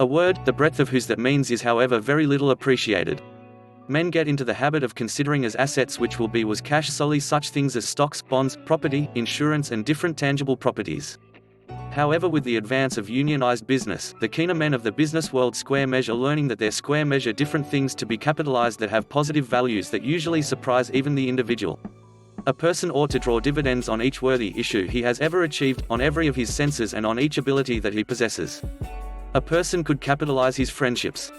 A word, the breadth of whose that means is however very little appreciated. Men get into the habit of considering as assets which will be was cash solely such things as stocks, bonds, property, insurance and different tangible properties. However, with the advance of unionized business, the keener men of the business world square measure learning that their square measure different things to be capitalized that have positive values that usually surprise even the individual. A person ought to draw dividends on each worthy issue he has ever achieved, on every of his senses and on each ability that he possesses. A person could capitalize his friendships.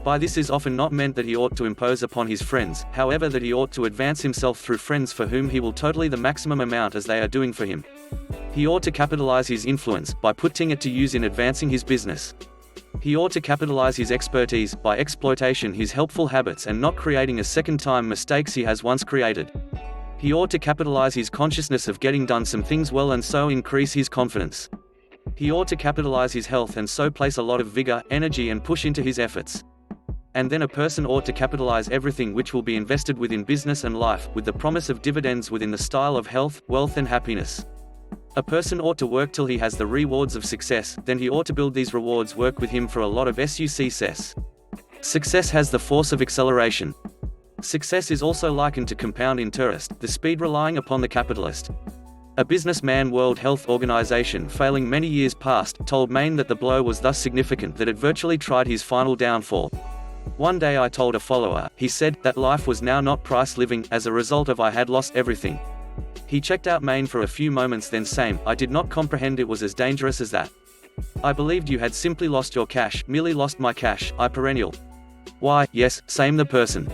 By this is often not meant that he ought to impose upon his friends, however that he ought to advance himself through friends for whom he will totally the maximum amount as they are doing for him. He ought to capitalize his influence, by putting it to use in advancing his business. He ought to capitalize his expertise, by exploitation his helpful habits and not creating a second time mistakes he has once created. He ought to capitalize his consciousness of getting done some things well and so increase his confidence. He ought to capitalize his health and so place a lot of vigor, energy and push into his efforts. And then a person ought to capitalize everything which will be invested within business and life, with the promise of dividends within the style of health, wealth and happiness. A person ought to work till he has the rewards of success, then he ought to build these rewards work with him for a lot of success. Success has the force of acceleration. Success is also likened to compound interest, the speed relying upon the capitalist. A businessman World Health Organization failing many years past, told Maine that the blow was thus significant that it virtually tried his final downfall. One day I told a follower, he said, that life was now not price living, as a result of I had lost everything. He checked out Maine for a few moments then saying, I did not comprehend it was as dangerous as that. I believed you had simply lost your cash, merely lost my cash, I perennial. Why, yes, same the person.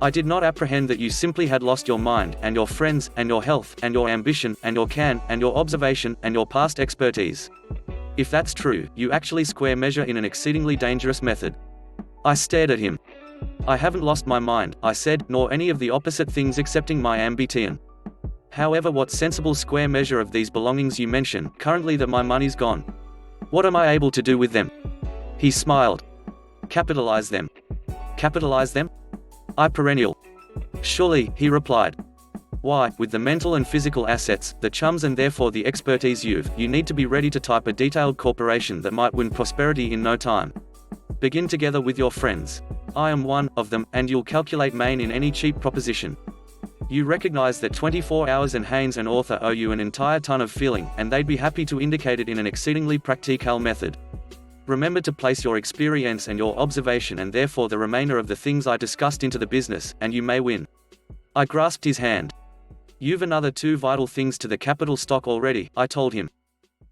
I did not apprehend that you simply had lost your mind, and your friends, and your health, and your ambition, and your can, and your observation, and your past expertise. If that's true, you actually square measure in an exceedingly dangerous method. I stared at him. I haven't lost my mind, I said, nor any of the opposite things excepting my ambition. However, what sensible square measure of these belongings you mention, currently that my money's gone? What am I able to do with them? He smiled. Capitalize them. Capitalize them? I perennial. Surely, he replied. Why, with the mental and physical assets, the chums and therefore the expertise you need to be ready to type a detailed corporation that might win prosperity in no time. Begin together with your friends. I am one of them, and you'll calculate Maine in any cheap proposition. You recognize that 24 hours and Haynes and author owe you an entire ton of feeling, and they'd be happy to indicate it in an exceedingly practical method. Remember to place your experience and your observation and therefore the remainder of the things I discussed into the business, and you may win. I grasped his hand. You've another two vital things to the capital stock already, I told him.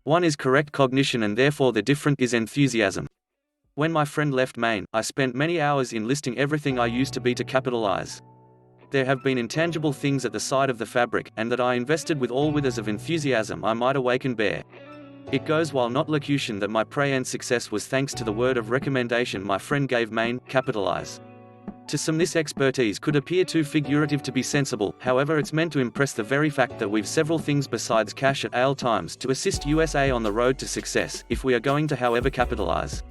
One is correct cognition and therefore the different is enthusiasm. When my friend left Maine, I spent many hours in listing everything I used to be to capitalize. There have been intangible things at the side of the fabric, and that I invested with all withers of enthusiasm I might awaken bear. It goes while not locution that my prey and success was thanks to the word of recommendation my friend gave Maine, capitalize. To some this expertise could appear too figurative to be sensible, however it's meant to impress the very fact that we've several things besides cash at all times to assist USA on the road to success, if we are going to however capitalize.